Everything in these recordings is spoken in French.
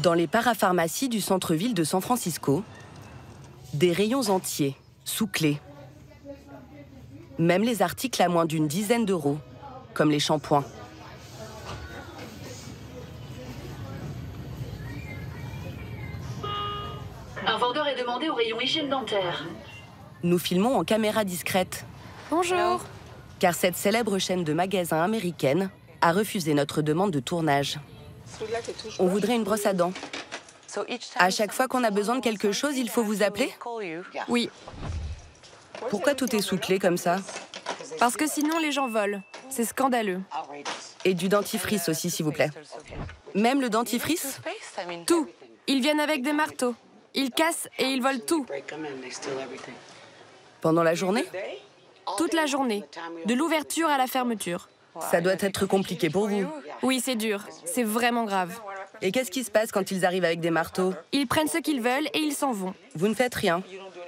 Dans les parapharmacies du centre-ville de San Francisco, des rayons entiers, sous clé. Même les articles à moins d'une dizaine d'euros, comme les shampoings. Un vendeur est demandé au rayon hygiène dentaire. Nous filmons en caméra discrète. Bonjour. Car cette célèbre chaîne de magasins américaine a refusé notre demande de tournage. On voudrait une brosse à dents. À chaque fois qu'on a besoin de quelque chose, il faut vous appeler? Oui, Pourquoi tout est sous clé comme ça? parce que sinon les gens volent. C'est scandaleux. Et du dentifrice aussi, s'il vous plaît. Même le dentifrice? Tout. Ils viennent avec des marteaux. Ils cassent et ils volent tout. Pendant la journée? Toute la journée. De l'ouverture à la fermeture. Ça doit être compliqué pour vous. Oui, c'est dur. C'est vraiment grave. Et qu'est-ce qui se passe quand ils arrivent avec des marteaux? Ils prennent ce qu'ils veulent et ils s'en vont. Vous ne faites rien.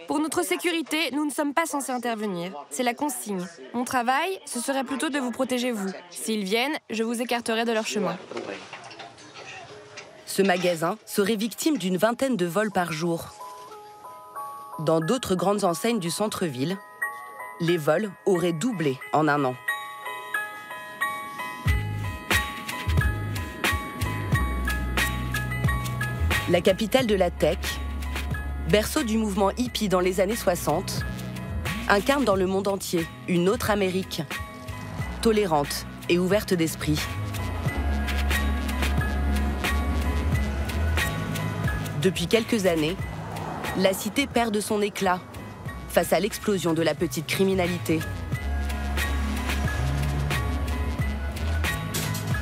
Pour notre sécurité, nous ne sommes pas censés intervenir. C'est la consigne. Mon travail, ce serait plutôt de vous protéger vous. S'ils viennent, je vous écarterai de leur chemin. Ce magasin serait victime d'une vingtaine de vols par jour. Dans d'autres grandes enseignes du centre-ville, les vols auraient doublé en un an. La capitale de la tech, berceau du mouvement hippie dans les années 60, incarne dans le monde entier une autre Amérique, tolérante et ouverte d'esprit. Depuis quelques années, la cité perd de son éclat face à l'explosion de la petite criminalité.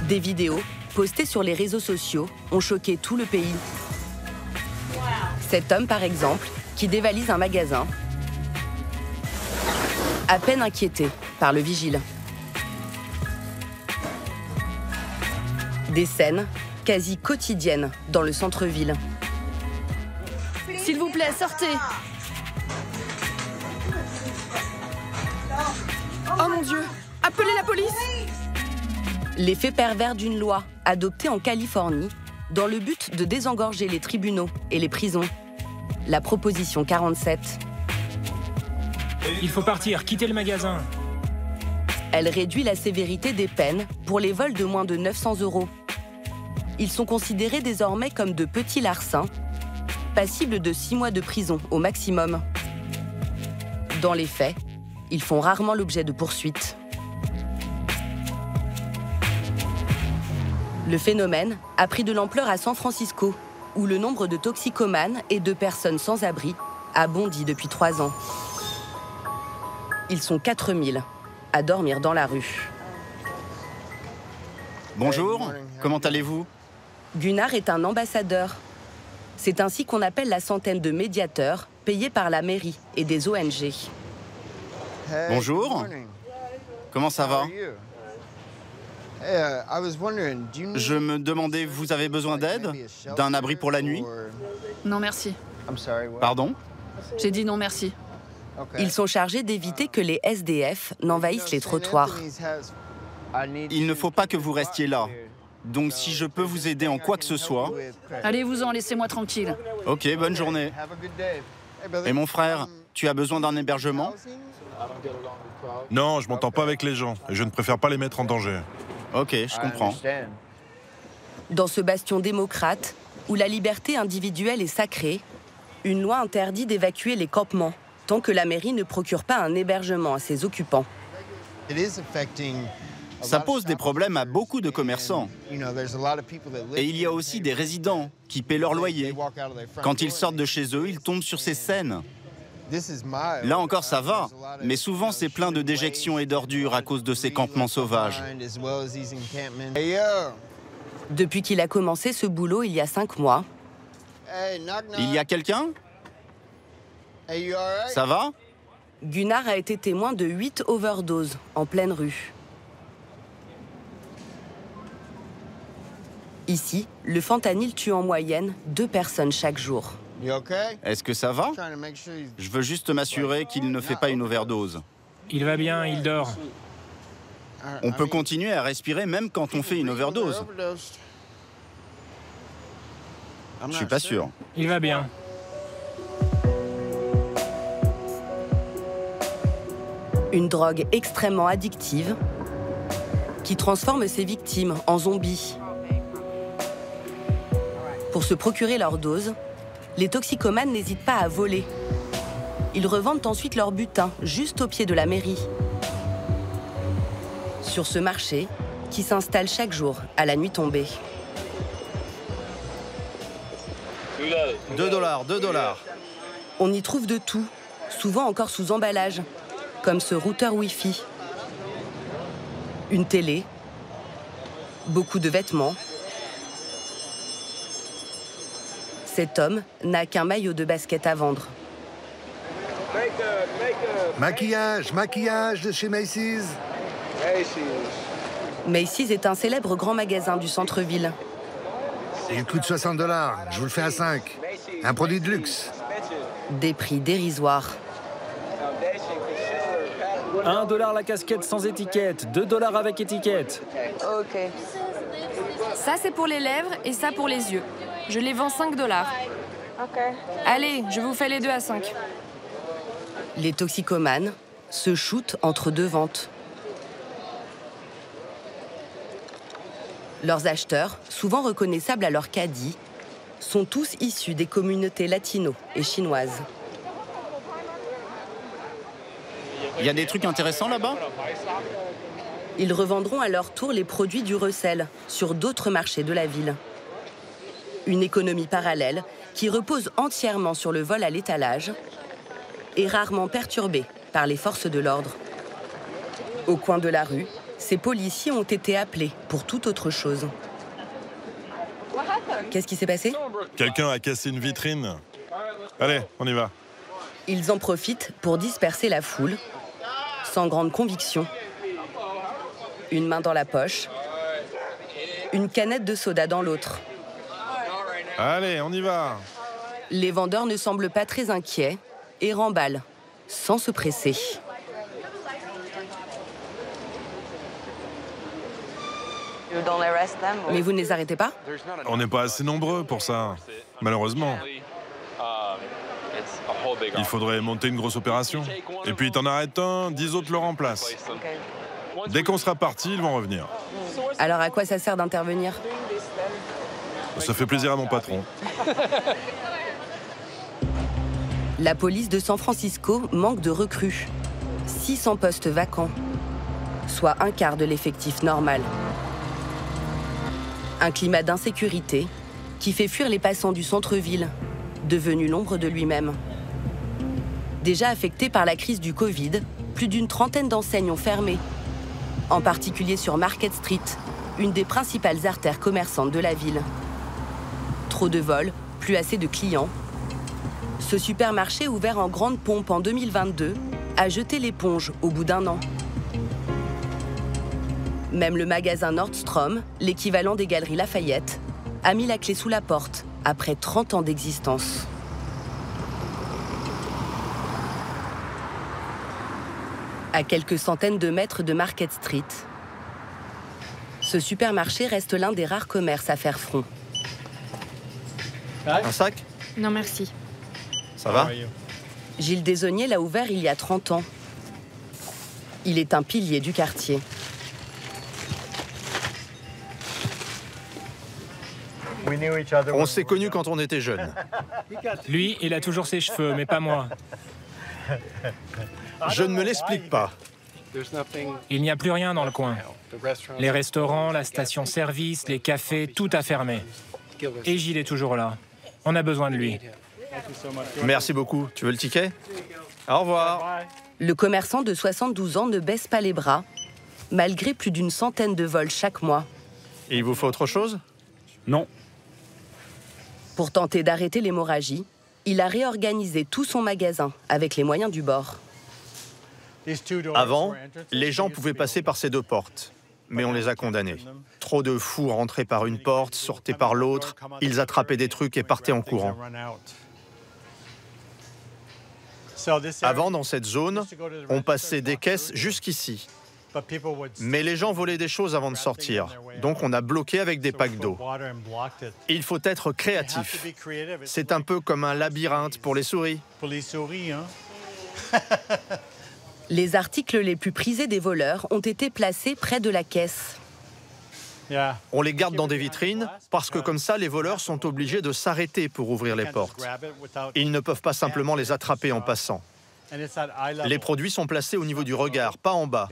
Des vidéos postées sur les réseaux sociaux ont choqué tout le pays. Cet homme, par exemple, qui dévalise un magasin, à peine inquiété par le vigile. Des scènes quasi quotidiennes dans le centre-ville. S'il vous plaît, sortez. Oh mon Dieu, appelez la police. L'effet pervers d'une loi adoptée en Californie dans le but de désengorger les tribunaux et les prisons. La proposition 47. Il faut partir, quitter le magasin. Elle réduit la sévérité des peines pour les vols de moins de 900 euros. Ils sont considérés désormais comme de petits larcins, passibles de 6 mois de prison au maximum. Dans les faits, ils font rarement l'objet de poursuites. Le phénomène a pris de l'ampleur à San Francisco, où le nombre de toxicomanes et de personnes sans abri a bondi depuis 3 ans. Ils sont 4000 à dormir dans la rue. Bonjour, comment allez-vous? Gunnar est un ambassadeur. C'est ainsi qu'on appelle la centaine de médiateurs payés par la mairie et des ONG. Bonjour, comment ça va? Je me demandais, vous avez besoin d'aide? D'un abri pour la nuit? Non, merci. Pardon? J'ai dit non, merci. Ils sont chargés d'éviter que les SDF n'envahissent les trottoirs. Il ne faut pas que vous restiez là. Donc si je peux vous aider en quoi que ce soit... Allez-vous-en, laissez-moi tranquille. Ok, bonne journée. Et mon frère, tu as besoin d'un hébergement? Non, je m'entends pas avec les gens et je ne préfère pas les mettre en danger. Ok, je comprends. Dans ce bastion démocrate, où la liberté individuelle est sacrée, une loi interdit d'évacuer les campements, tant que la mairie ne procure pas un hébergement à ses occupants. Ça pose des problèmes à beaucoup de commerçants. Et il y a aussi des résidents qui paient leur loyer. Quand ils sortent de chez eux, ils tombent sur ces scènes. Là encore, ça va, mais souvent c'est plein de déjections et d'ordures à cause de ces campements sauvages. Depuis qu'il a commencé ce boulot il y a 5 mois, Il y a quelqu'un? Ça va? Gunnar a été témoin de 8 overdoses en pleine rue. Ici, le fentanyl tue en moyenne 2 personnes chaque jour. Est-ce que ça va? Je veux juste m'assurer qu'il ne fait pas une overdose. Il va bien, il dort. On peut continuer à respirer même quand on fait une overdose. Je suis pas sûr. Il va bien. Une drogue extrêmement addictive qui transforme ses victimes en zombies. Pour se procurer leur dose, les toxicomanes n'hésitent pas à voler. Ils revendent ensuite leur butin juste au pied de la mairie. Sur ce marché, qui s'installe chaque jour à la nuit tombée. 2 $, 2 $. On y trouve de tout, souvent encore sous emballage, comme ce routeur Wi-Fi, une télé, beaucoup de vêtements. Cet homme n'a qu'un maillot de basket à vendre. Maquillage de chez Macy's. Macy's est un célèbre grand magasin du centre-ville. Il coûte 60 $. Je vous le fais à 5. Un produit de luxe. Des prix dérisoires. 1 $ la casquette sans étiquette, 2 $ avec étiquette. Ça, c'est pour les lèvres et ça pour les yeux. Je les vends 5 $. Allez, je vous fais les deux à 5. Les toxicomanes se shootent entre deux ventes. Leurs acheteurs, souvent reconnaissables à leur caddie, sont tous issus des communautés latino et chinoises. Il y a des trucs intéressants là-bas? Ils revendront à leur tour les produits du recel sur d'autres marchés de la ville. Une économie parallèle qui repose entièrement sur le vol à l'étalage et rarement perturbée par les forces de l'ordre. Au coin de la rue, ces policiers ont été appelés pour toute autre chose. Qu'est-ce qui s'est passé? Quelqu'un a cassé une vitrine. Allez, on y va. Ils en profitent pour disperser la foule, sans grande conviction. Une main dans la poche, une canette de soda dans l'autre. Allez, on y va. Les vendeurs ne semblent pas très inquiets et remballent, sans se presser. Mais vous ne les arrêtez pas? On n'est pas assez nombreux pour ça, malheureusement. Il faudrait monter une grosse opération. Et puis t'en arrêtes un, 10 autres le remplacent. Dès qu'on sera parti, ils vont revenir. Alors à quoi ça sert d'intervenir? Ça fait plaisir à mon patron. La police de San Francisco manque de recrues. 600 postes vacants, soit un quart de l'effectif normal. Un climat d'insécurité qui fait fuir les passants du centre-ville, devenu l'ombre de lui-même. Déjà affecté par la crise du Covid, plus d'une trentaine d'enseignes ont fermé, en particulier sur Market Street, une des principales artères commerçantes de la ville. Trop de vols, plus assez de clients. Ce supermarché, ouvert en grande pompe en 2022, a jeté l'éponge au bout d'un an. Même le magasin Nordstrom, l'équivalent des Galeries Lafayette, a mis la clé sous la porte après 30 ans d'existence. À quelques centaines de mètres de Market Street, ce supermarché reste l'un des rares commerces à faire front. Un sac? Non, merci. Ça va? Gilles Desauniers l'a ouvert il y a 30 ans. Il est un pilier du quartier. On s'est connus quand on était jeunes. Lui, il a toujours ses cheveux, mais pas moi. Je ne me l'explique pas. Il n'y a plus rien dans le coin. Les restaurants, la station-service, les cafés, tout a fermé. Et Gilles est toujours là. On a besoin de lui. Merci beaucoup. Tu veux le ticket? Au revoir. Le commerçant de 72 ans ne baisse pas les bras, malgré plus d'une centaine de vols chaque mois. Et il vous faut autre chose? Non. Pour tenter d'arrêter l'hémorragie, il a réorganisé tout son magasin avec les moyens du bord. Avant, les gens pouvaient passer par ces deux portes, mais on les a condamnés. Trop de fous rentraient par une porte, sortaient par l'autre, ils attrapaient des trucs et partaient en courant. Avant, dans cette zone, on passait des caisses jusqu'ici. Mais les gens volaient des choses avant de sortir, donc on a bloqué avec des packs d'eau. Il faut être créatif. C'est un peu comme un labyrinthe pour les souris. Les articles les plus prisés des voleurs ont été placés près de la caisse. On les garde dans des vitrines parce que comme ça, les voleurs sont obligés de s'arrêter pour ouvrir les portes. Ils ne peuvent pas simplement les attraper en passant. Les produits sont placés au niveau du regard, pas en bas.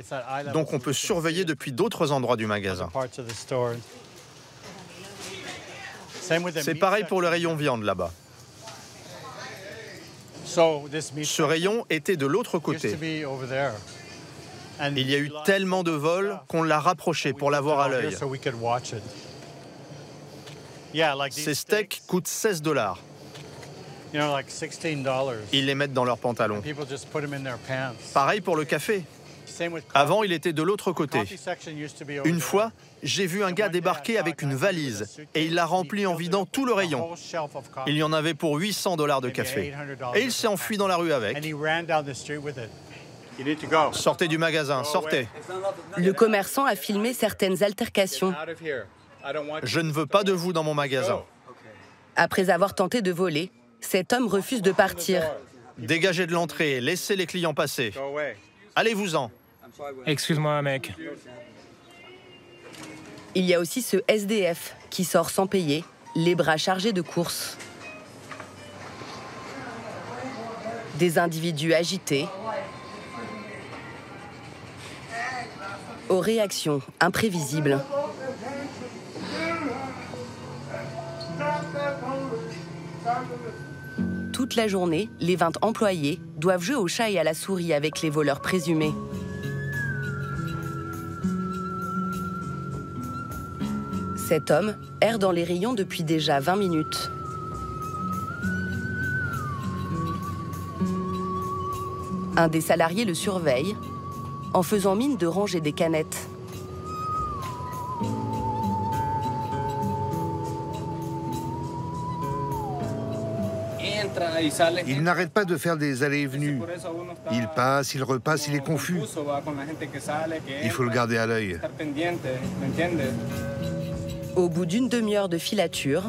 Donc on peut surveiller depuis d'autres endroits du magasin. C'est pareil pour le rayon viande là-bas. Ce rayon était de l'autre côté. Il y a eu tellement de vols qu'on l'a rapproché pour l'avoir à l'œil. Ces steaks coûtent 16 $. Ils les mettent dans leurs pantalons. Pareil pour le café. Avant, il était de l'autre côté. Une fois, j'ai vu un gars débarquer avec une valise et il l'a remplie en vidant tout le rayon. Il y en avait pour 800 $ de café. Et il s'est enfui dans la rue avec. Sortez du magasin, sortez. Le commerçant a filmé certaines altercations. Je ne veux pas de vous dans mon magasin. Après avoir tenté de voler, cet homme refuse de partir. Dégagez de l'entrée, laissez les clients passer. Allez-vous-en. Excuse-moi, mec. Il y a aussi ce SDF qui sort sans payer, les bras chargés de courses. Des individus agités, aux réactions imprévisibles. Toute la journée, les 20 employés doivent jouer au chat et à la souris avec les voleurs présumés. Cet homme erre dans les rayons depuis déjà 20 minutes. Un des salariés le surveille en faisant mine de ranger des canettes. Il n'arrête pas de faire des allées et venues. Il passe, il repasse, il est confus. Il faut le garder à l'œil. Au bout d'une demi-heure de filature,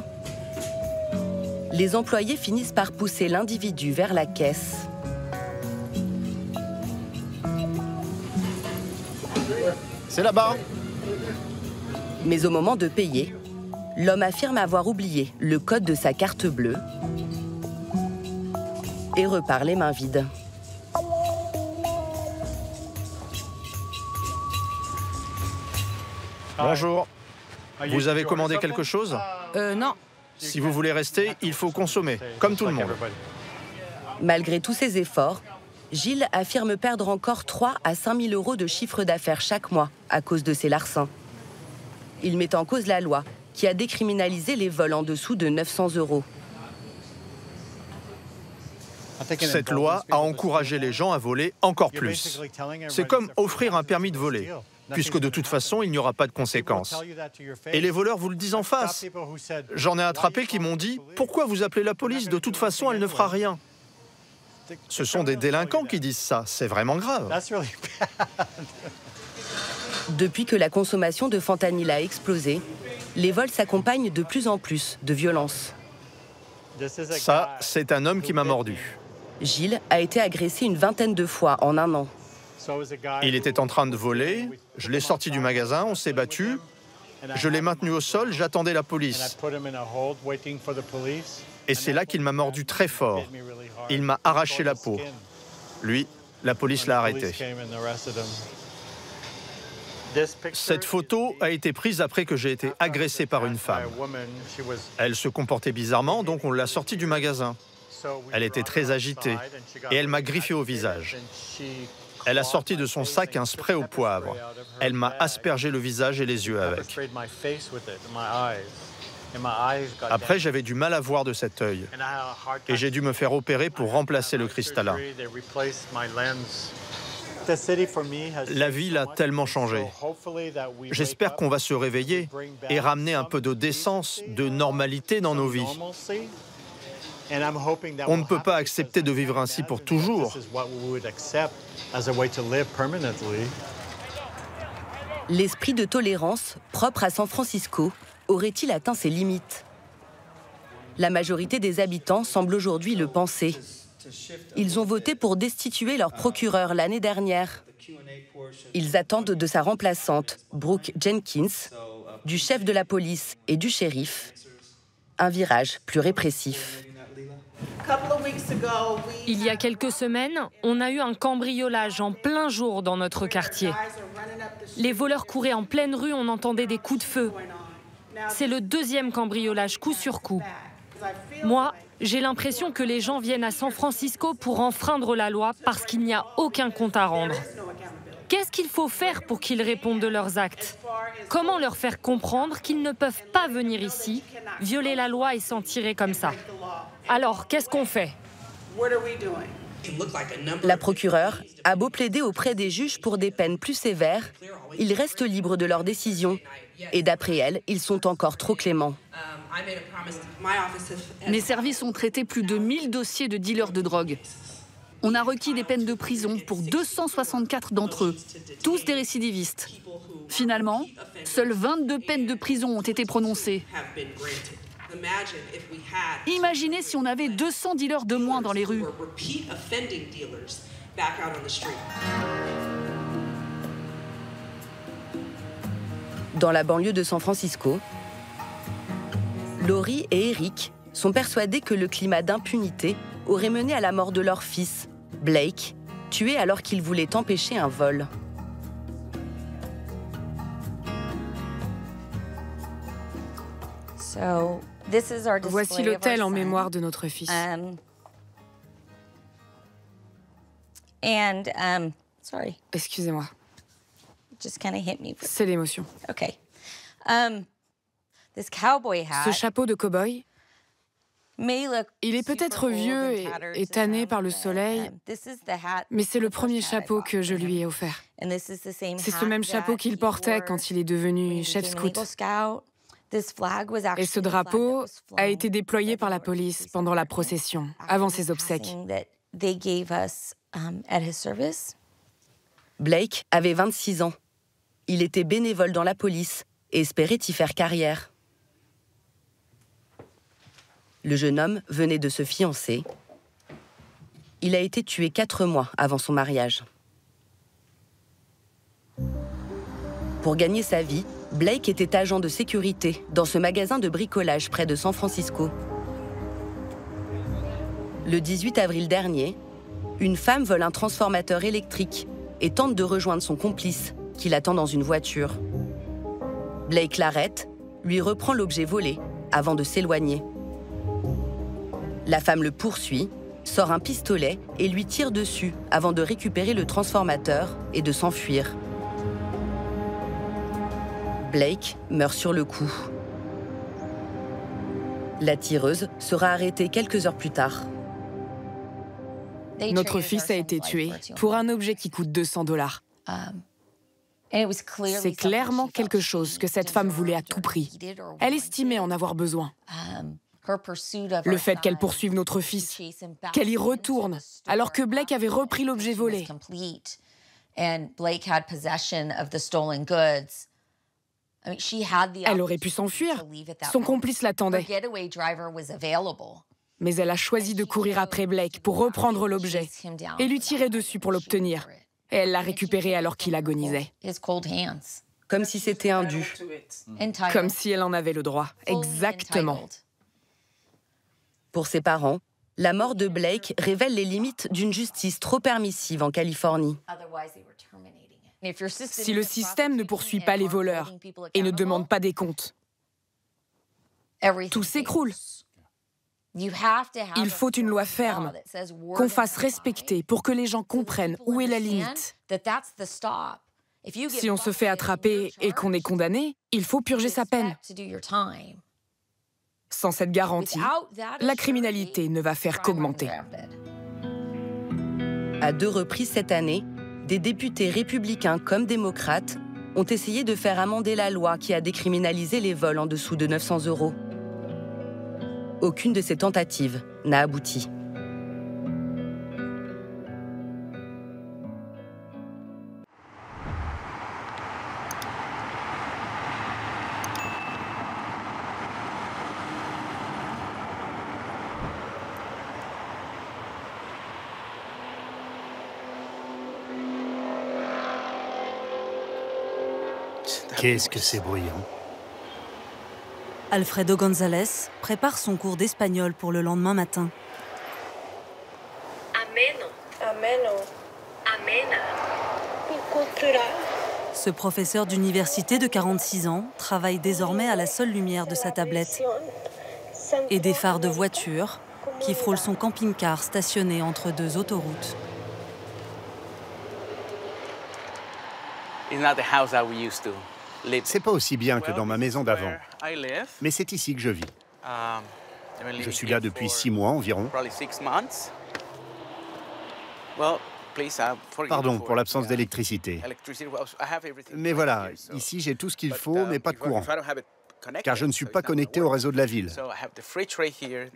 les employés finissent par pousser l'individu vers la caisse. C'est là-bas. Mais au moment de payer, l'homme affirme avoir oublié le code de sa carte bleue et repart les mains vides. Bonjour. Vous avez commandé quelque chose? Non. Si vous voulez rester, il faut consommer, comme tout le monde. Malgré tous ses efforts, Gilles affirme perdre encore 3 à 5 000 € de chiffre d'affaires chaque mois à cause de ses larcins. Il met en cause la loi qui a décriminalisé les vols en dessous de 900 €. Cette loi a encouragé les gens à voler encore plus. C'est comme offrir un permis de voler, puisque de toute façon, il n'y aura pas de conséquences. Et les voleurs vous le disent en face. J'en ai attrapé qui m'ont dit « Pourquoi vous appelez la police? De toute façon, elle ne fera rien. » Ce sont des délinquants qui disent ça. C'est vraiment grave. Depuis que la consommation de fentanyl a explosé, les vols s'accompagnent de plus en plus de violence. Ça, c'est un homme qui m'a mordu. Gilles a été agressé une vingtaine de fois en un an. Il était en train de voler, je l'ai sorti du magasin, on s'est battu, je l'ai maintenu au sol, j'attendais la police. Et c'est là qu'il m'a mordu très fort. Il m'a arraché la peau. Lui, la police l'a arrêté. Cette photo a été prise après que j'ai été agressé par une femme. Elle se comportait bizarrement, donc on l'a sortie du magasin. Elle était très agitée et elle m'a griffé au visage. Elle a sorti de son sac un spray au poivre. Elle m'a aspergé le visage et les yeux avec. Après, j'avais du mal à voir de cet œil et j'ai dû me faire opérer pour remplacer le cristallin. La ville a tellement changé. J'espère qu'on va se réveiller et ramener un peu de décence, de normalité dans nos vies. On ne peut pas accepter de vivre ainsi pour toujours. L'esprit de tolérance, propre à San Francisco, aurait-il atteint ses limites? La majorité des habitants semble aujourd'hui le penser. Ils ont voté pour destituer leur procureur l'année dernière. Ils attendent de sa remplaçante, Brooke Jenkins, du chef de la police et du shérif, un virage plus répressif. Il y a quelques semaines, on a eu un cambriolage en plein jour dans notre quartier. Les voleurs couraient en pleine rue, on entendait des coups de feu. C'est le deuxième cambriolage coup sur coup. Moi, j'ai l'impression que les gens viennent à San Francisco pour enfreindre la loi parce qu'il n'y a aucun compte à rendre. Qu'est-ce qu'il faut faire pour qu'ils répondent de leurs actes? Comment leur faire comprendre qu'ils ne peuvent pas venir ici, violer la loi et s'en tirer comme ça? Alors, qu'est-ce qu'on fait? La procureure a beau plaider auprès des juges pour des peines plus sévères, ils restent libres de leurs décisions. Et d'après elle, ils sont encore trop cléments. Mes services ont traité plus de 1000 dossiers de dealers de drogue. On a requis des peines de prison pour 264 d'entre eux, tous des récidivistes. Finalement, seules 22 peines de prison ont été prononcées. Imaginez si on avait 200 dealers de moins dans les rues. Dans la banlieue de San Francisco, Laurie et Eric sont persuadés que le climat d'impunité aurait mené à la mort de leur fils, Blake, tué alors qu'il voulait empêcher un vol. Voici l'hôtel en mémoire de notre fils. Excusez-moi. C'est l'émotion. Ce chapeau de cow-boy, il est peut-être vieux et tanné par le soleil, mais c'est le premier chapeau que je lui ai offert. C'est ce même chapeau qu'il portait quand il est devenu chef scout. Et ce drapeau a été déployé par la police pendant la procession, avant ses obsèques. Blake avait 26 ans. Il était bénévole dans la police et espérait y faire carrière. Le jeune homme venait de se fiancer. Il a été tué 4 mois avant son mariage. Pour gagner sa vie, Blake était agent de sécurité dans ce magasin de bricolage près de San Francisco. Le 18 avril dernier, une femme vole un transformateur électrique et tente de rejoindre son complice, qui l'attend dans une voiture. Blake l'arrête, lui reprend l'objet volé, avant de s'éloigner. La femme le poursuit, sort un pistolet et lui tire dessus avant de récupérer le transformateur et de s'enfuir. Blake meurt sur le coup. La tireuse sera arrêtée quelques heures plus tard. Notre fils a été tué pour un objet qui coûte $200. C'est clairement quelque chose que cette femme voulait à tout prix. Elle estimait en avoir besoin. Le fait qu'elle poursuive notre fils, qu'elle y retourne, alors que Blake avait repris l'objet volé. Elle aurait pu s'enfuir. Son complice l'attendait. Mais elle a choisi de courir après Blake pour reprendre l'objet et lui tirer dessus pour l'obtenir. Et elle l'a récupéré alors qu'il agonisait. Comme si c'était un dû. Comme si elle en avait le droit. Exactement. Pour ses parents, la mort de Blake révèle les limites d'une justice trop permissive en Californie. Si le système ne poursuit pas les voleurs et ne demande pas des comptes, tout s'écroule. Il faut une loi ferme, qu'on fasse respecter pour que les gens comprennent où est la limite. Si on se fait attraper et qu'on est condamné, il faut purger sa peine. Sans cette garantie, la criminalité ne va faire qu'augmenter. À 2 reprises cette année, des députés républicains comme démocrates ont essayé de faire amender la loi qui a décriminalisé les vols en dessous de 900 €. Aucune de ces tentatives n'a abouti. Qu'est-ce que c'est bruyant? Alfredo González prépare son cours d'espagnol pour le lendemain matin. Ameno. Ameno. Amena. Cultura. Ce professeur d'université de 46 ans travaille désormais à la seule lumière de sa tablette et des phares de voitures qui frôlent son camping-car stationné entre deux autoroutes. C'est pas aussi bien que dans ma maison d'avant, mais c'est ici que je vis. Je suis là depuis 6 mois environ. Pardon pour l'absence d'électricité. Mais voilà, ici j'ai tout ce qu'il faut, mais pas de courant, car je ne suis pas connecté au réseau de la ville.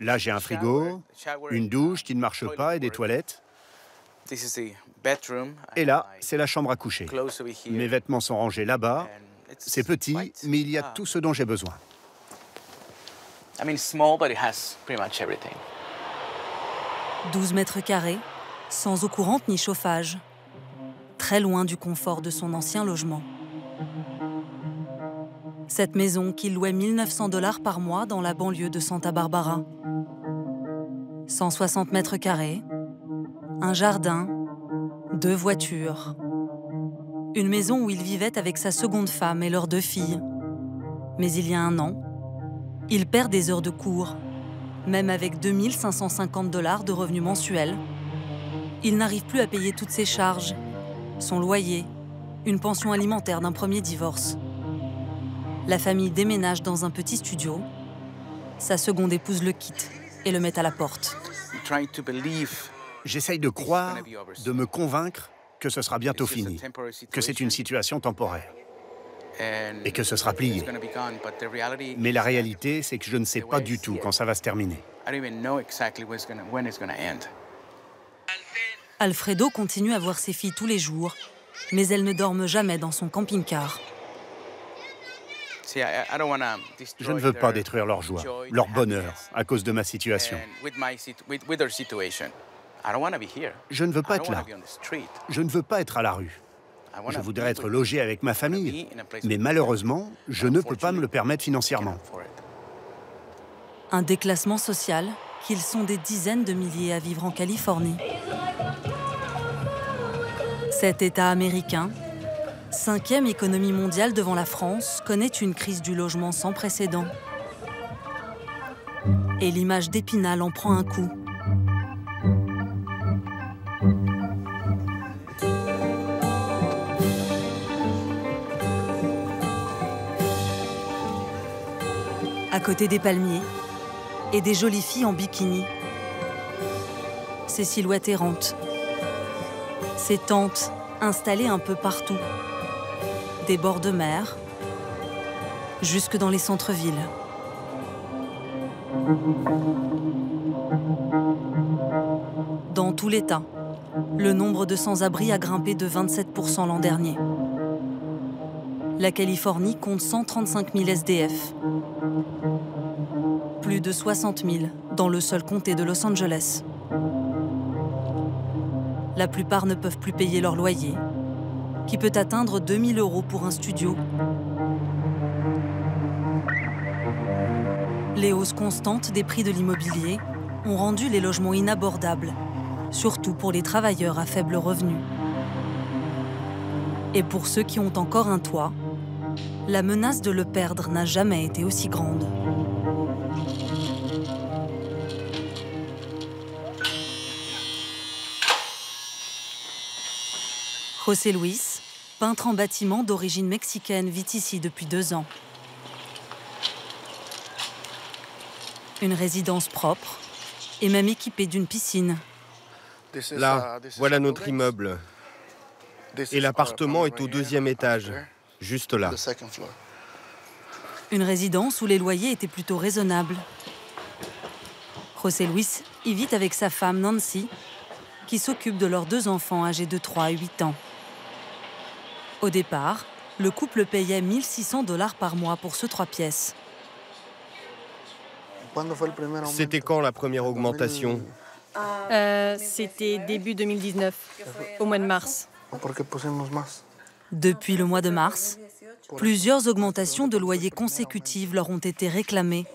Là j'ai un frigo, une douche qui ne marche pas et des toilettes. Et là, c'est la chambre à coucher. Mes vêtements sont rangés là-bas. C'est petit, mais il y a tout ce dont j'ai besoin. 12 mètres carrés, sans eau courante ni chauffage. Très loin du confort de son ancien logement. Cette maison qu'il louait 1 900 $ par mois dans la banlieue de Santa Barbara. 160 mètres carrés, un jardin, 2 voitures. Une maison où il vivait avec sa seconde femme et leurs 2 filles. Mais il y a 1 an, il perd des heures de cours. Même avec 2 550 $ de revenus mensuels, il n'arrive plus à payer toutes ses charges, son loyer, une pension alimentaire d'un premier divorce. La famille déménage dans un petit studio. Sa seconde épouse le quitte et le met à la porte. J'essaye de croire, de me convaincre que ce sera bientôt fini, que c'est une situation temporaire et que ce sera plié. Mais la réalité, c'est que je ne sais pas du tout quand ça va se terminer. Alfredo continue à voir ses filles tous les jours, mais elles ne dorment jamais dans son camping-car. Je ne veux pas détruire leur joie, leur bonheur, à cause de ma situation. Je ne veux pas être là. Je ne veux pas être à la rue. Je voudrais être logé avec ma famille, mais malheureusement, je ne peux pas me le permettre financièrement. Un déclassement social qu'ils sont des dizaines de milliers à vivre en Californie. Cet État américain, 5e économie mondiale devant la France, connaît une crise du logement sans précédent. Et l'image d'Épinal en prend un coup. À côté des palmiers et des jolies filles en bikini. Ces silhouettes errantes. Ces tentes installées un peu partout. Des bords de mer, jusque dans les centres-villes. Dans tout l'État, le nombre de sans-abri a grimpé de 27% l'an dernier. La Californie compte 135 000 SDF. Plus de 60 000 dans le seul comté de Los Angeles. La plupart ne peuvent plus payer leur loyer, qui peut atteindre 2 000 € pour un studio. Les hausses constantes des prix de l'immobilier ont rendu les logements inabordables, surtout pour les travailleurs à faible revenu. Et pour ceux qui ont encore un toit, la menace de le perdre n'a jamais été aussi grande. José Luis, peintre en bâtiment d'origine mexicaine, vit ici depuis 2 ans. Une résidence propre et même équipée d'une piscine. Là, voilà notre immeuble. Et l'appartement est au 2e étage, juste là. Une résidence où les loyers étaient plutôt raisonnables. José Luis y vit avec sa femme Nancy, qui s'occupe de leurs 2 enfants âgés de 3 et 8 ans. Au départ, le couple payait 1 600 $ par mois pour ce 3 pièces. C'était quand la première augmentation? C'était début 2019, au mois de mars. Depuis le mois de mars, plusieurs augmentations de loyers consécutives leur ont été réclamées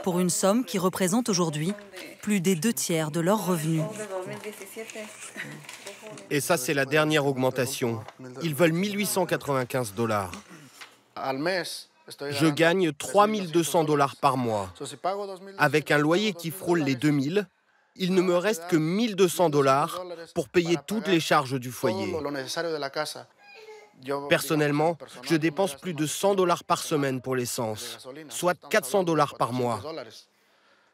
pour une somme qui représente aujourd'hui plus des 2/3 de leurs revenus. Et ça, c'est la dernière augmentation. Ils veulent 1895 $. Je gagne 3200 $ par mois. Avec un loyer qui frôle les 2000, il ne me reste que 1200 $ pour payer toutes les charges du foyer. Personnellement, je dépense plus de 100 $ par semaine pour l'essence, soit 400 $ par mois.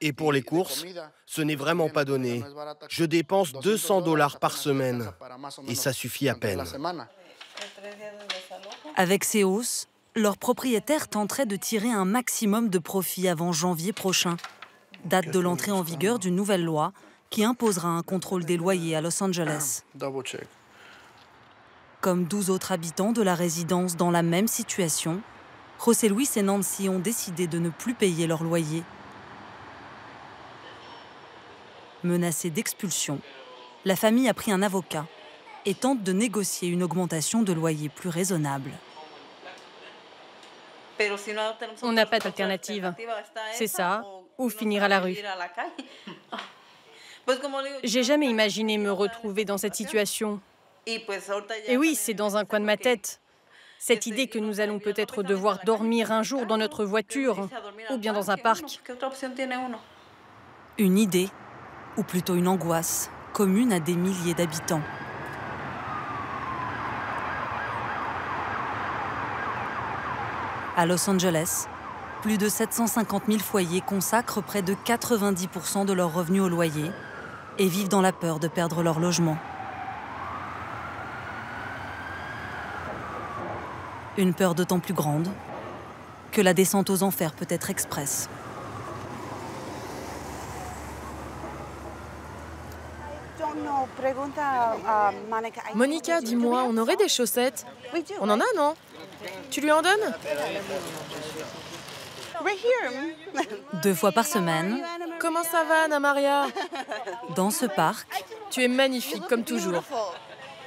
Et pour les courses, ce n'est vraiment pas donné. Je dépense 200 $ par semaine et ça suffit à peine. Avec ces hausses, leurs propriétaires tenteraient de tirer un maximum de profit avant janvier prochain, date de l'entrée en vigueur d'une nouvelle loi qui imposera un contrôle des loyers à Los Angeles. Comme 12 autres habitants de la résidence dans la même situation, José Luis et Nancy ont décidé de ne plus payer leur loyer. Menacée d'expulsion, la famille a pris un avocat et tente de négocier une augmentation de loyer plus raisonnable. On n'a pas d'alternative. C'est ça, ou finir à la rue. J'ai jamais imaginé me retrouver dans cette situation. Et oui, c'est dans un coin de ma tête. Cette idée que nous allons peut-être devoir dormir un jour dans notre voiture, ou bien dans un parc. Une idée, ou plutôt une angoisse, commune à des milliers d'habitants. À Los Angeles, plus de 750 000 foyers consacrent près de 90% de leurs revenus au loyer et vivent dans la peur de perdre leur logement. Une peur d'autant plus grande que la descente aux enfers peut être express. Monica, dis-moi, on aurait des chaussettes? On en a, non? Tu lui en donnes? 2 fois par semaine. Comment ça va, Anna Maria? Dans ce parc, tu es magnifique, comme toujours.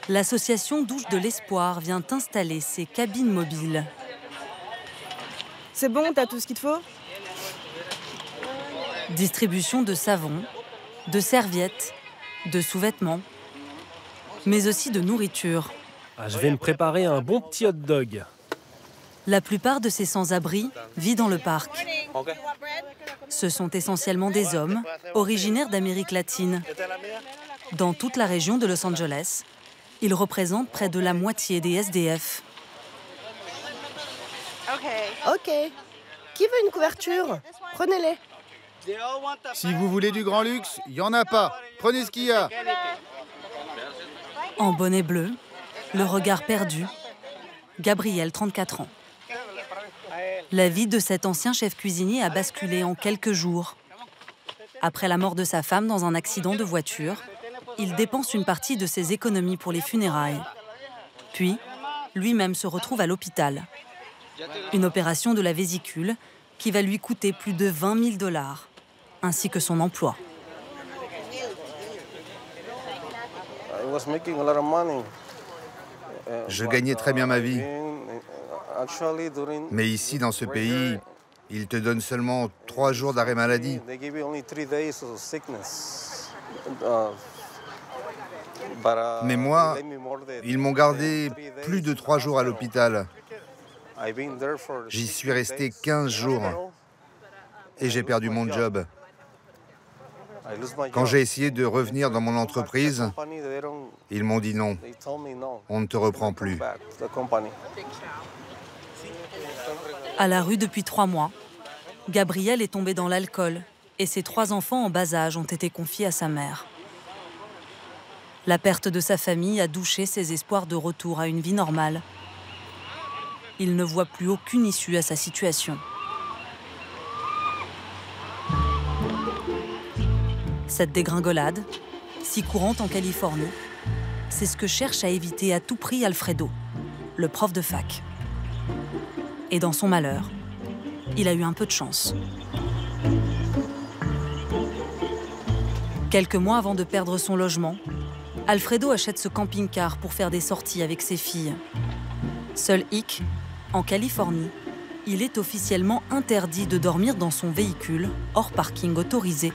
L'association Douche de l'Espoir vient installer ses cabines mobiles. C'est bon, t'as tout ce qu'il te faut? Distribution de savon, de serviettes, de sous-vêtements, mais aussi de nourriture. Je vais me préparer un bon petit hot dog. La plupart de ces sans-abri vivent dans le parc. Ce sont essentiellement des hommes, originaires d'Amérique latine. Dans toute la région de Los Angeles, ils représentent près de la moitié des SDF. Ok. Qui veut une couverture? Prenez-les. Si vous voulez du grand luxe, il n'y en a pas. Prenez ce qu'il y a. En bonnet bleu, le regard perdu, Gabriel, 34 ans. La vie de cet ancien chef cuisinier a basculé en quelques jours. Après la mort de sa femme dans un accident de voiture, il dépense une partie de ses économies pour les funérailles. Puis, lui-même se retrouve à l'hôpital. Une opération de la vésicule qui va lui coûter plus de 20 000 $, ainsi que son emploi. Je gagnais très bien ma vie. Mais ici, dans ce pays, ils te donnent seulement 3 jours d'arrêt maladie. Mais moi, ils m'ont gardé plus de 3 jours à l'hôpital. J'y suis resté 15 jours et j'ai perdu mon job. Quand j'ai essayé de revenir dans mon entreprise, ils m'ont dit non, on ne te reprend plus. À la rue depuis 3 mois, Gabriel est tombé dans l'alcool et ses 3 enfants en bas âge ont été confiés à sa mère. La perte de sa famille a douché ses espoirs de retour à une vie normale. Il ne voit plus aucune issue à sa situation. Cette dégringolade, si courante en Californie, c'est ce que cherche à éviter à tout prix Alfredo, le prof de fac. Et dans son malheur, il a eu un peu de chance. Quelques mois avant de perdre son logement, Alfredo achète ce camping-car pour faire des sorties avec ses filles. Seul hic, en Californie, il est officiellement interdit de dormir dans son véhicule hors parking autorisé.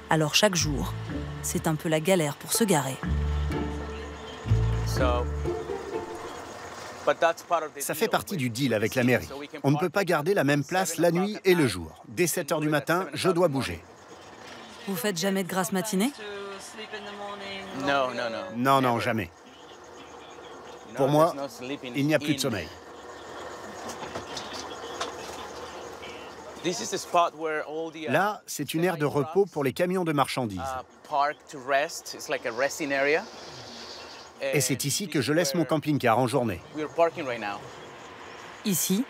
Alors chaque jour, c'est un peu la galère pour se garer. Ça fait partie du deal avec la mairie. On ne peut pas garder la même place la nuit et le jour. Dès 7 h du matin, je dois bouger. Vous faites jamais de grasse matinée? Non, non, jamais. Pour moi, il n'y a plus de sommeil. Là, c'est une aire de repos pour les camions de marchandises. Et c'est ici que je laisse mon camping-car en journée. Ici,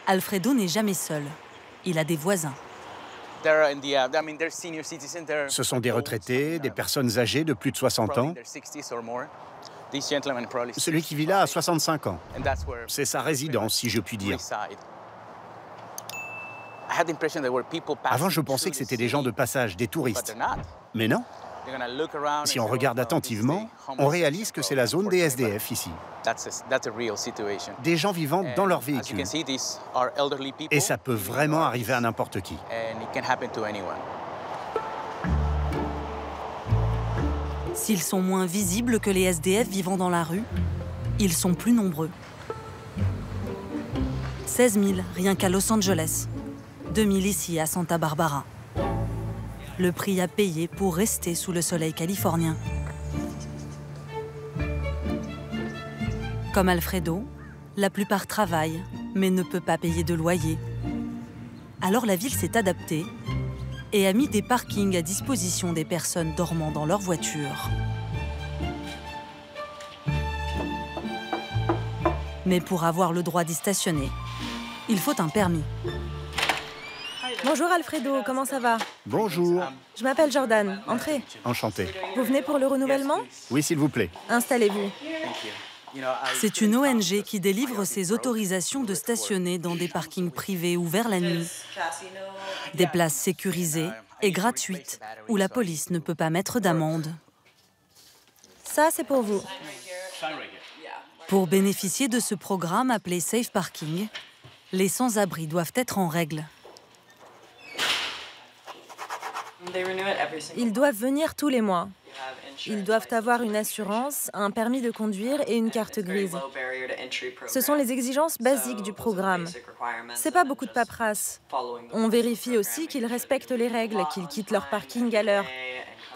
Alfredo n'est jamais seul. Il a des voisins. Ce sont des retraités, des personnes âgées de plus de 60 ans. Celui qui vit là a 65 ans. C'est sa résidence, si je puis dire. Avant, je pensais que c'était des gens de passage, des touristes. Mais non. Si on regarde attentivement, on réalise que c'est la zone des SDF ici. Des gens vivant dans leur véhicule. Et ça peut vraiment arriver à n'importe qui. S'ils sont moins visibles que les SDF vivant dans la rue, ils sont plus nombreux. 16 000 rien qu'à Los Angeles, 2 000 ici à Santa Barbara. Le prix à payer pour rester sous le soleil californien. Comme Alfredo, la plupart travaillent, mais ne peut pas payer de loyer. Alors la ville s'est adaptée et a mis des parkings à disposition des personnes dormant dans leur voiture. Mais pour avoir le droit d'y stationner, il faut un permis. Bonjour Alfredo, comment ça va? Bonjour. Je m'appelle Jordan, entrez. Enchanté. Vous venez pour le renouvellement? Oui, s'il vous plaît. Installez-vous. C'est une ONG qui délivre ses autorisations de stationner dans des parkings privés ouverts la nuit. Des places sécurisées et gratuites où la police ne peut pas mettre d'amende. Ça, c'est pour vous. Pour bénéficier de ce programme appelé Safe Parking, les sans-abri doivent être en règle. Ils doivent venir tous les mois. Ils doivent avoir une assurance, un permis de conduire et une carte grise. Ce sont les exigences basiques du programme. C'est pas beaucoup de paperasse. On vérifie aussi qu'ils respectent les règles, qu'ils quittent leur parking à l'heure,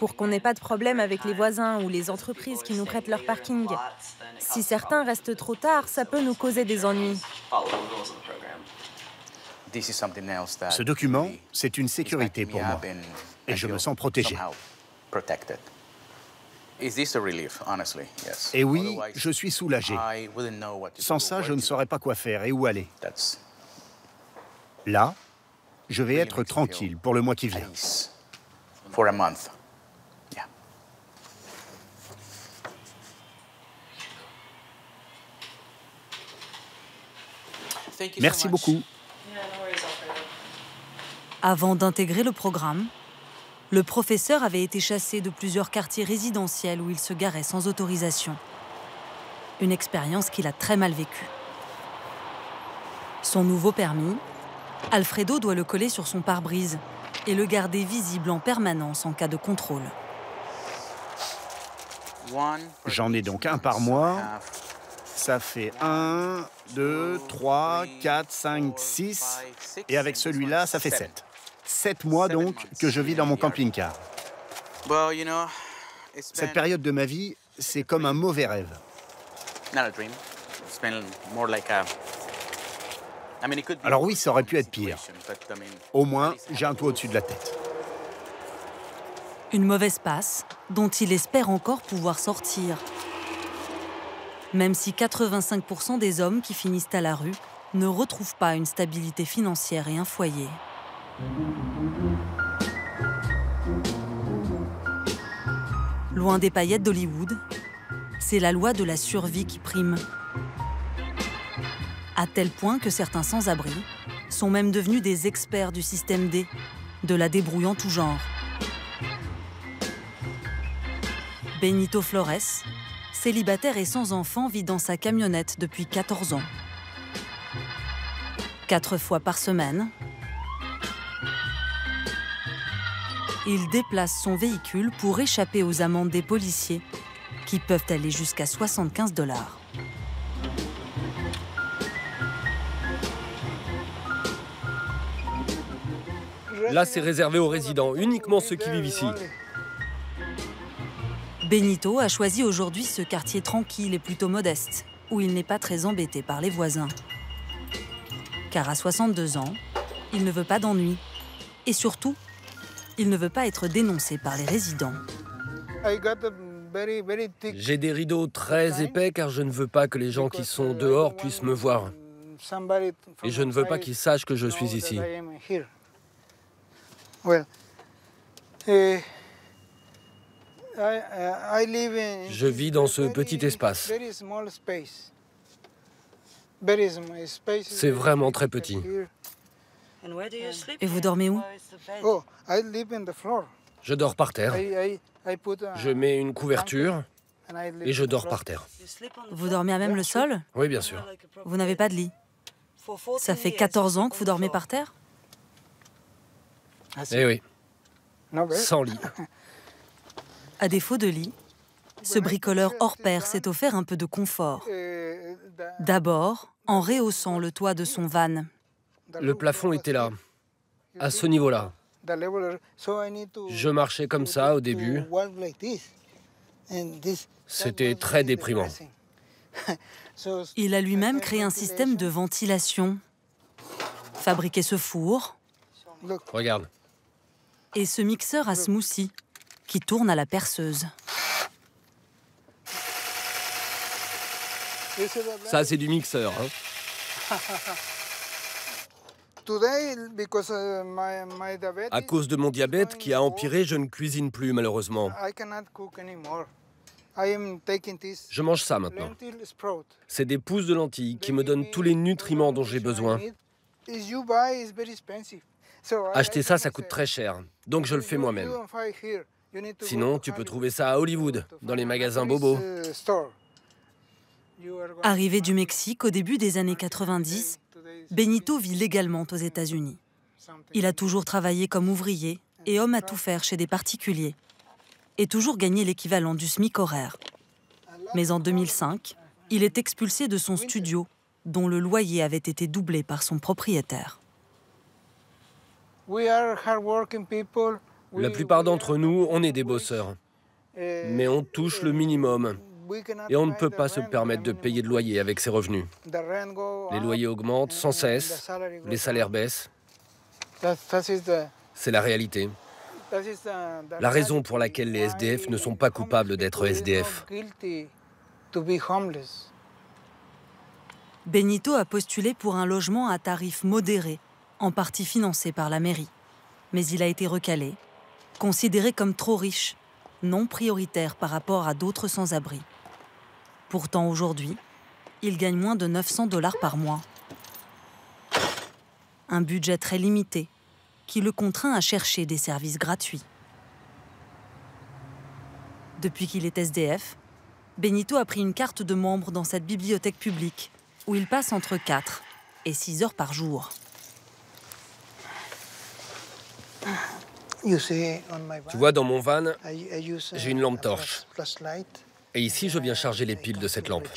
pour qu'on n'ait pas de problème avec les voisins ou les entreprises qui nous prêtent leur parking. Si certains restent trop tard, ça peut nous causer des ennuis. Ce document, c'est une sécurité pour moi. Et je me sens protégé. Et oui, je suis soulagé. Sans ça, je ne saurais pas quoi faire et où aller. Là, je vais être tranquille pour le mois qui vient. Merci beaucoup. Avant d'intégrer le programme, le professeur avait été chassé de plusieurs quartiers résidentiels où il se garait sans autorisation. Une expérience qu'il a très mal vécue. Son nouveau permis, Alfredo doit le coller sur son pare-brise et le garder visible en permanence en cas de contrôle. J'en ai donc un par mois. Ça fait 1, 2, 3, 4, 5, 6. Et avec celui-là, ça fait 7. 7 mois donc que je vis dans mon camping-car. Cette période de ma vie, c'est comme un mauvais rêve. Alors oui, ça aurait pu être pire. Au moins, j'ai un toit au-dessus de la tête. Une mauvaise passe dont il espère encore pouvoir sortir. Même si 85% des hommes qui finissent à la rue ne retrouvent pas une stabilité financière et un foyer. Loin des paillettes d'Hollywood, c'est la loi de la survie qui prime. À tel point que certains sans-abri sont même devenus des experts du système D, de la débrouille en tout genre. Benito Flores, célibataire et sans enfant, vit dans sa camionnette depuis 14 ans. 4 fois par semaine, il déplace son véhicule pour échapper aux amendes des policiers, qui peuvent aller jusqu'à 75 $. Là, c'est réservé aux résidents, uniquement ceux qui vivent ici. Benito a choisi aujourd'hui ce quartier tranquille et plutôt modeste, où il n'est pas très embêté par les voisins. Car à 62 ans, il ne veut pas d'ennui. Et surtout, il ne veut pas être dénoncé par les résidents. J'ai des rideaux très épais car je ne veux pas que les gens qui sont dehors puissent me voir. Et je ne veux pas qu'ils sachent que je suis ici. Je vis dans ce petit espace. C'est vraiment très petit. Et vous dormez où? Je dors par terre. Je mets une couverture et je dors par terre. Vous dormez à même le sol? Oui, bien sûr. Vous n'avez pas de lit? Ça fait 14 ans que vous dormez par terre? Eh oui. Sans lit. À défaut de lit, ce bricoleur hors pair s'est offert un peu de confort. D'abord, en rehaussant le toit de son van. Le plafond était là, à ce niveau-là. Je marchais comme ça au début. C'était très déprimant. Il a lui-même créé un système de ventilation, fabriqué ce four. Regarde. Et ce mixeur à smoothie qui tourne à la perceuse. Ça, c'est du mixeur. Hein. À cause de mon diabète qui a empiré, je ne cuisine plus, malheureusement. Je mange ça maintenant. C'est des pousses de lentilles qui me donnent tous les nutriments dont j'ai besoin. Acheter ça, ça coûte très cher. Donc je le fais moi-même. Sinon, tu peux trouver ça à Hollywood, dans les magasins bobos. Arrivé du Mexique au début des années 90, Benito vit légalement aux États-Unis. Il a toujours travaillé comme ouvrier et homme à tout faire chez des particuliers, et toujours gagné l'équivalent du SMIC horaire. Mais en 2005, il est expulsé de son studio, dont le loyer avait été doublé par son propriétaire. La plupart d'entre nous, on est des bosseurs. Mais on touche le minimum. Et on ne peut pas se permettre de payer de loyer avec ces revenus. Les loyers augmentent sans cesse, les salaires baissent. C'est la réalité. La raison pour laquelle les SDF ne sont pas coupables d'être SDF. Benito a postulé pour un logement à tarif modéré, en partie financé par la mairie. Mais il a été recalé, considéré comme trop riche, non prioritaire par rapport à d'autres sans-abri. Pourtant, aujourd'hui, il gagne moins de 900 $ par mois. Un budget très limité qui le contraint à chercher des services gratuits. Depuis qu'il est SDF, Benito a pris une carte de membre dans cette bibliothèque publique où il passe entre 4 et 6 heures par jour. Tu vois, dans mon van, j'ai une lampe torche. Et ici, je viens charger les piles de cette lampe.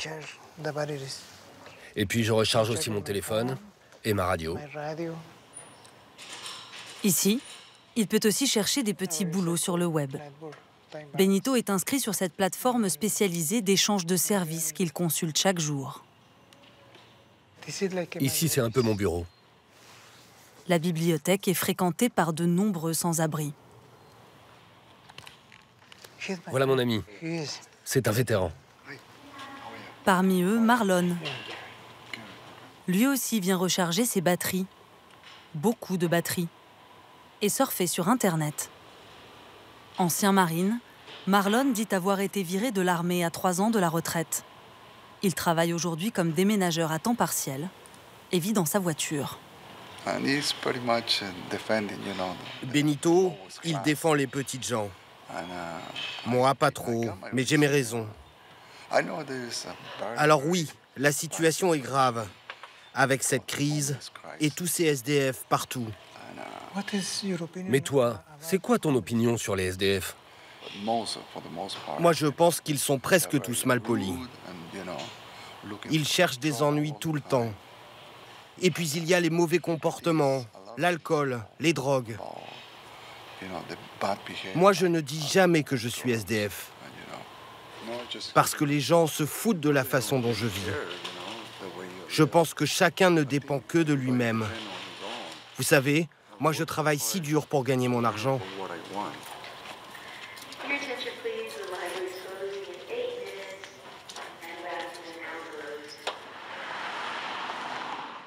Et puis, je recharge aussi mon téléphone et ma radio. Ici, il peut aussi chercher des petits boulots sur le web. Benito est inscrit sur cette plateforme spécialisée d'échange de services qu'il consulte chaque jour. Ici, c'est un peu mon bureau. La bibliothèque est fréquentée par de nombreux sans-abri. Voilà mon ami. C'est un vétéran. Parmi eux, Marlon. Lui aussi vient recharger ses batteries. Beaucoup de batteries. Et surfer sur Internet. Ancien marine, Marlon dit avoir été viré de l'armée à 3 ans de la retraite. Il travaille aujourd'hui comme déménageur à temps partiel et vit dans sa voiture. Benito, il défend les petites gens. Moi, pas trop, mais j'ai mes raisons. Alors oui, la situation est grave, avec cette crise et tous ces SDF partout. Mais toi, c'est quoi ton opinion sur les SDF? Moi, je pense qu'ils sont presque tous mal polis. Ils cherchent des ennuis tout le temps. Et puis il y a les mauvais comportements, l'alcool, les drogues. Moi, je ne dis jamais que je suis SDF. Parce que les gens se foutent de la façon dont je vis. Je pense que chacun ne dépend que de lui-même. Vous savez, moi je travaille si dur pour gagner mon argent.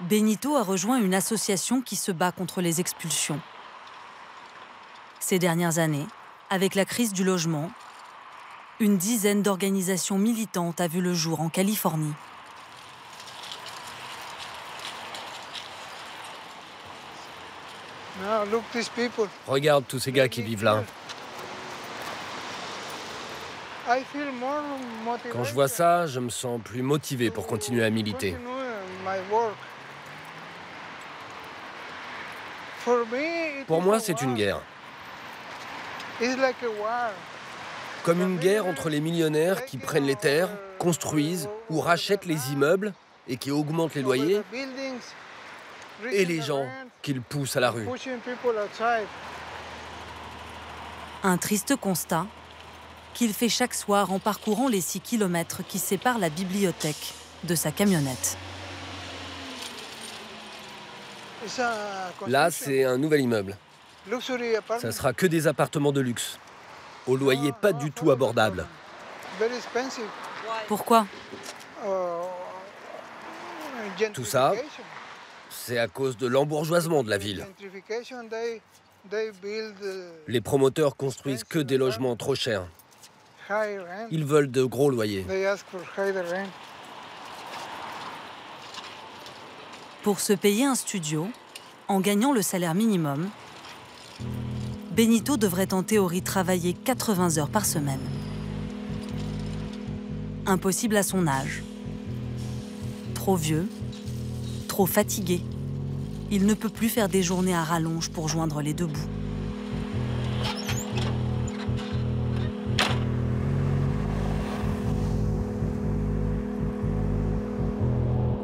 Benito a rejoint une association qui se bat contre les expulsions. Ces dernières années, avec la crise du logement, une dizaine d'organisations militantes a vu le jour en Californie. Regarde tous ces gars qui vivent là. Quand je vois ça, je me sens plus motivé pour continuer à militer. Pour moi, c'est une guerre. Comme une guerre entre les millionnaires qui prennent les terres, construisent ou rachètent les immeubles et qui augmentent les loyers, et les gens qu'ils poussent à la rue. Un triste constat qu'il fait chaque soir en parcourant les 6 kilomètres qui séparent la bibliothèque de sa camionnette. Là, c'est un nouvel immeuble. Ça sera que des appartements de luxe, au loyer pas du tout abordable. Pourquoi? Tout ça, c'est à cause de l'embourgeoisement de la ville. Les promoteurs construisent que des logements trop chers. Ils veulent de gros loyers. Pour se payer un studio, en gagnant le salaire minimum, Benito devrait en théorie travailler 80 heures par semaine. Impossible à son âge. Trop vieux, trop fatigué. Il ne peut plus faire des journées à rallonge pour joindre les deux bouts.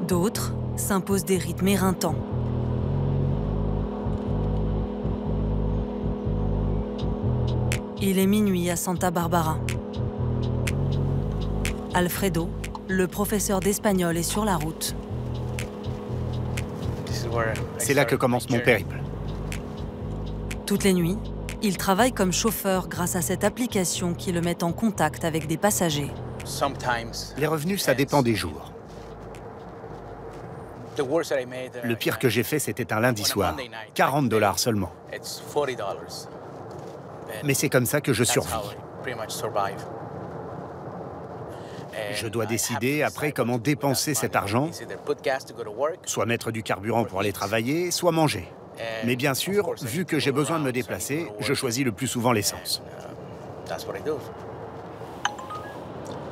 D'autres s'imposent des rythmes éreintants. Il est minuit à Santa Barbara. Alfredo, le professeur d'espagnol, est sur la route. C'est là que commence mon périple. Toutes les nuits, il travaille comme chauffeur grâce à cette application qui le met en contact avec des passagers. Les revenus, ça dépend des jours. Le pire que j'ai fait, c'était un lundi soir. 40 $ seulement. Mais c'est comme ça que je survis. Je dois décider après comment dépenser cet argent, soit mettre du carburant pour aller travailler, soit manger. Mais bien sûr, vu que j'ai besoin de me déplacer, je choisis le plus souvent l'essence.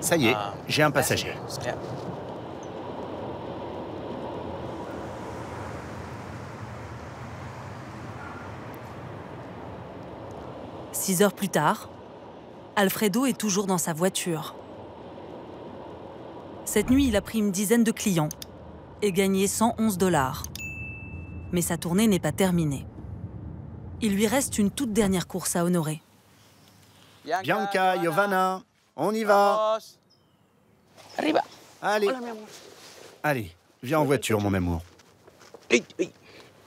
Ça y est, j'ai un passager. Six heures plus tard, Alfredo est toujours dans sa voiture. Cette nuit, il a pris une dizaine de clients et gagné 111 $. Mais sa tournée n'est pas terminée. Il lui reste une toute dernière course à honorer. Bianca, Giovanna, on y va. Allez. Allez, viens en voiture, mon amour.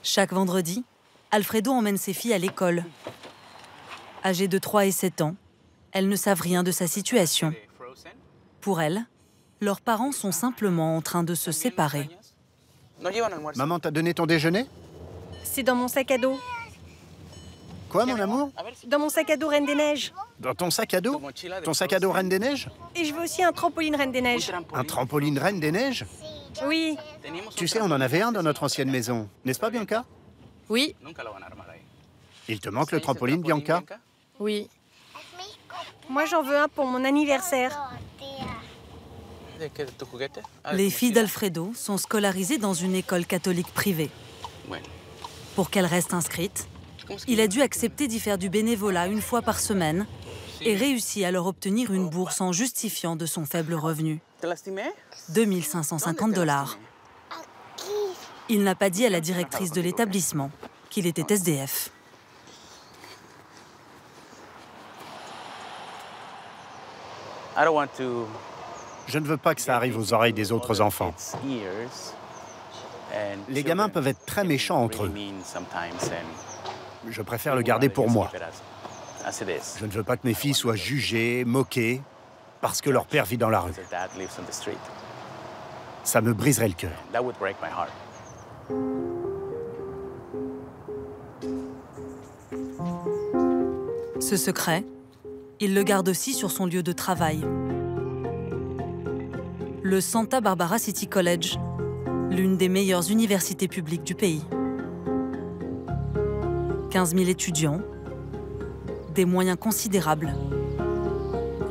Chaque vendredi, Alfredo emmène ses filles à l'école. Âgées de 3 et 7 ans, elles ne savent rien de sa situation. Pour elles, leurs parents sont simplement en train de se séparer. Maman t'a donné ton déjeuner? C'est dans mon sac à dos. Quoi, mon amour? Dans mon sac à dos Reine des Neiges. Dans ton sac à dos? Ton sac à dos Reine des Neiges? Et je veux aussi un trampoline Reine des Neiges. Un trampoline Reine des Neiges? Oui. Tu sais, on en avait un dans notre ancienne maison, n'est-ce pas, Bianca? Oui. Il te manque le trampoline, Bianca? Oui. Moi, j'en veux un pour mon anniversaire. Les filles d'Alfredo sont scolarisées dans une école catholique privée. Pour qu'elles restent inscrites, il a dû accepter d'y faire du bénévolat une fois par semaine et réussit à leur obtenir une bourse en justifiant de son faible revenu. 2 550 $. Il n'a pas dit à la directrice de l'établissement qu'il était SDF. Je ne veux pas que ça arrive aux oreilles des autres enfants. Les gamins peuvent être très méchants entre eux. Je préfère le garder pour moi. Je ne veux pas que mes filles soient jugées, moquées, parce que leur père vit dans la rue. Ça me briserait le cœur. Ce secret, il le garde aussi sur son lieu de travail. Le Santa Barbara City College, l'une des meilleures universités publiques du pays. 15 000 étudiants, des moyens considérables,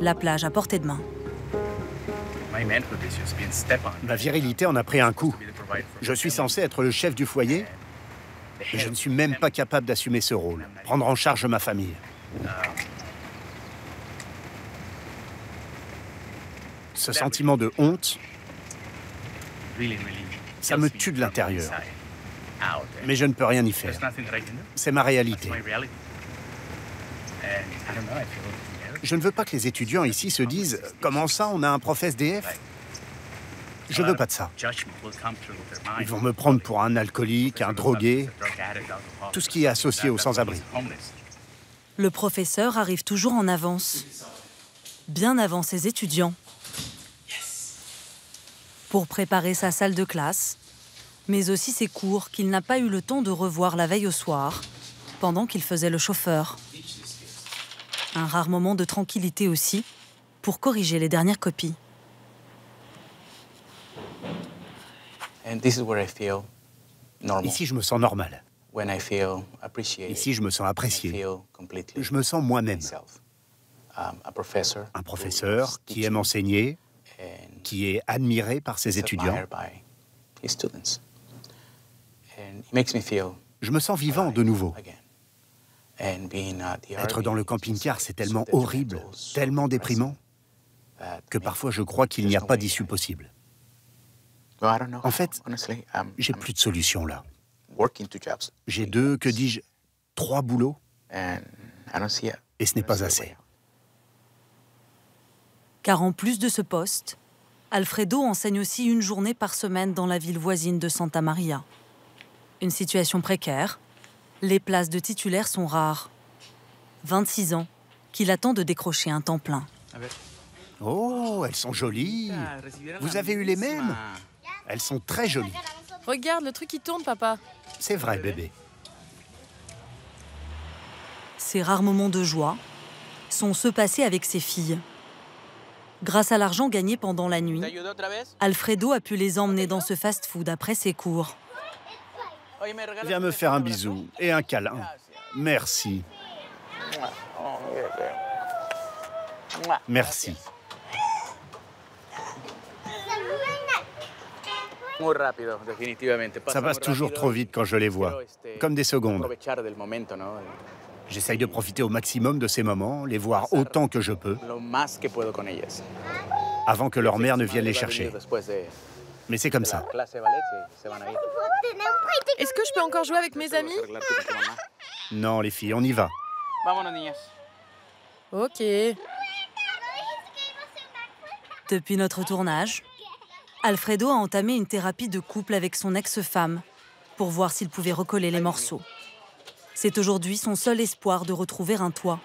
la plage à portée de main. Ma virilité en a pris un coup. Je suis censé être le chef du foyer, mais je ne suis même pas capable d'assumer ce rôle, prendre en charge ma famille. Ce sentiment de honte, ça me tue de l'intérieur. Mais je ne peux rien y faire. C'est ma réalité. Je ne veux pas que les étudiants ici se disent « Comment ça, on a un prof SDF ?» Je ne veux pas de ça. Ils vont me prendre pour un alcoolique, un drogué, tout ce qui est associé aux sans-abri. Le professeur arrive toujours en avance, bien avant ses étudiants, pour préparer sa salle de classe, mais aussi ses cours qu'il n'a pas eu le temps de revoir la veille au soir, pendant qu'il faisait le chauffeur. Un rare moment de tranquillité aussi, pour corriger les dernières copies. Ici, je me sens normal. Ici, je me sens apprécié. Je me sens moi-même. Un professeur qui aime enseigner, qui est admiré par ses étudiants. Je me sens vivant de nouveau. Être dans le camping-car, c'est tellement horrible, tellement déprimant, que parfois je crois qu'il n'y a pas d'issue possible. En fait, j'ai plus de solution là. J'ai 2, que dis-je, 3 boulots, et ce n'est pas assez. Car en plus de ce poste, Alfredo enseigne aussi une journée par semaine dans la ville voisine de Santa Maria. Une situation précaire, les places de titulaires sont rares. 26 ans, qu'il attend de décrocher un temps plein. Oh, elles sont jolies. Vous avez eu les mêmes? Elles sont très jolies. Regarde, le truc qui tourne, papa. C'est vrai, bébé. Ces rares moments de joie sont ceux passés avec ses filles. Grâce à l'argent gagné pendant la nuit, Alfredo a pu les emmener dans ce fast-food après ses cours. Viens me faire un bisou et un câlin. Merci. Merci. Ça passe toujours trop vite quand je les vois, comme des secondes. J'essaye de profiter au maximum de ces moments, les voir autant que je peux, avant que leur mère ne vienne les chercher. Mais c'est comme ça. Est-ce que je peux encore jouer avec mes amis? Non, les filles, on y va. Ok. Depuis notre tournage, Alfredo a entamé une thérapie de couple avec son ex-femme pour voir s'il pouvait recoller les morceaux. C'est aujourd'hui son seul espoir de retrouver un toit.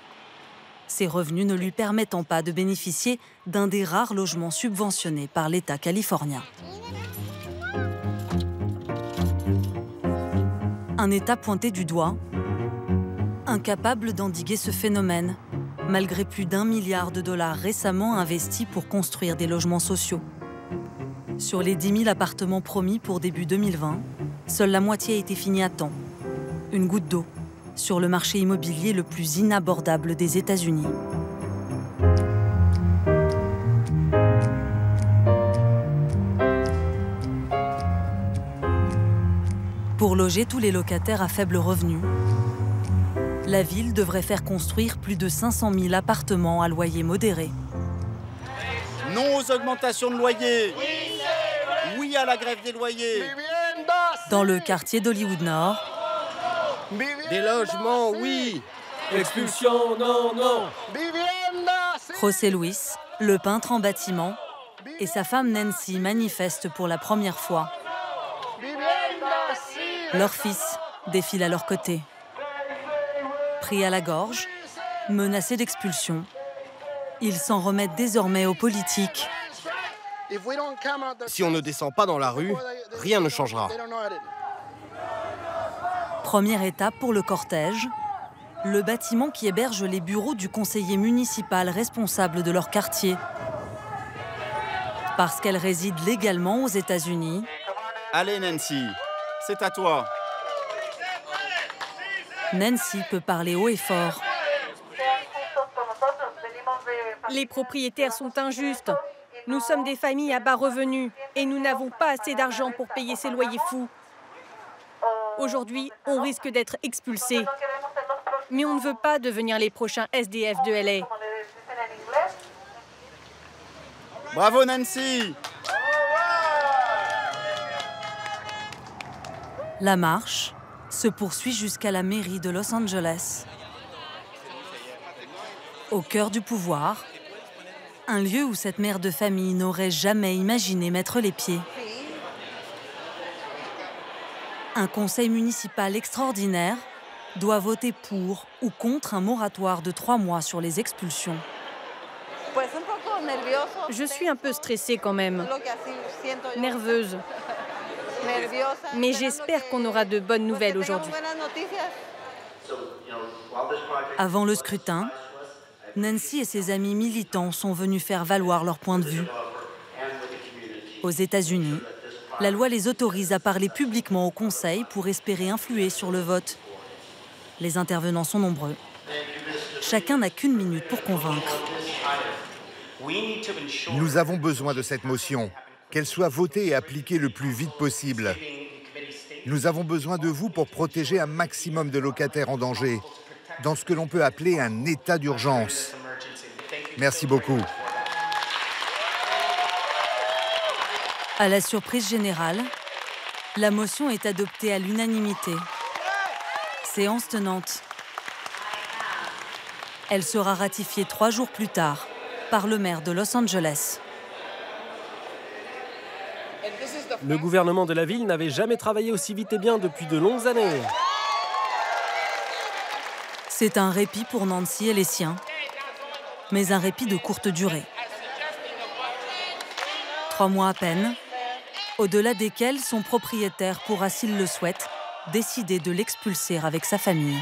Ses revenus ne lui permettant pas de bénéficier d'un des rares logements subventionnés par l'État californien. Un État pointé du doigt, incapable d'endiguer ce phénomène, malgré plus d'1 milliard de dollars récemment investis pour construire des logements sociaux. Sur les 10 000 appartements promis pour début 2020, seule la moitié a été finie à temps. Une goutte d'eau sur le marché immobilier le plus inabordable des États-Unis. Pour loger tous les locataires à faible revenu, la ville devrait faire construire plus de 500 000 appartements à loyer modéré. Non aux augmentations de loyers. Oui à la grève des loyers. Dans le quartier d'Hollywood Nord, des logements, oui. Expulsion, non, non. José Luis, le peintre en bâtiment, et sa femme Nancy manifestent pour la première fois. Leur fils défile à leur côté. Pris à la gorge, menacés d'expulsion, ils s'en remettent désormais aux politiques. Si on ne descend pas dans la rue, rien ne changera. Première étape pour le cortège, le bâtiment qui héberge les bureaux du conseiller municipal responsable de leur quartier. Parce qu'elle réside légalement aux États-Unis. Allez Nancy, c'est à toi. Nancy peut parler haut et fort. Les propriétaires sont injustes. Nous sommes des familles à bas revenus et nous n'avons pas assez d'argent pour payer ces loyers fous. Aujourd'hui, on risque d'être expulsés. Mais on ne veut pas devenir les prochains SDF de LA. Bravo Nancy! La marche se poursuit jusqu'à la mairie de Los Angeles. Au cœur du pouvoir, un lieu où cette mère de famille n'aurait jamais imaginé mettre les pieds. Un conseil municipal extraordinaire doit voter pour ou contre un moratoire de 3 mois sur les expulsions. Je suis un peu stressée quand même, nerveuse. Mais j'espère qu'on aura de bonnes nouvelles aujourd'hui. Avant le scrutin, Nancy et ses amis militants sont venus faire valoir leur point de vue. Aux États-Unis, la loi les autorise à parler publiquement au Conseil pour espérer influer sur le vote. Les intervenants sont nombreux. Chacun n'a qu'1 minute pour convaincre. Nous avons besoin de cette motion, qu'elle soit votée et appliquée le plus vite possible. Nous avons besoin de vous pour protéger un maximum de locataires en danger, dans ce que l'on peut appeler un état d'urgence. Merci beaucoup. À la surprise générale, la motion est adoptée à l'unanimité. Séance tenante. Elle sera ratifiée 3 jours plus tard par le maire de Los Angeles. Le gouvernement de la ville n'avait jamais travaillé aussi vite et bien depuis de longues années. C'est un répit pour Nancy et les siens, mais un répit de courte durée. 3 mois à peine, au-delà desquels son propriétaire pourra, s'il le souhaite, décider de l'expulser avec sa famille.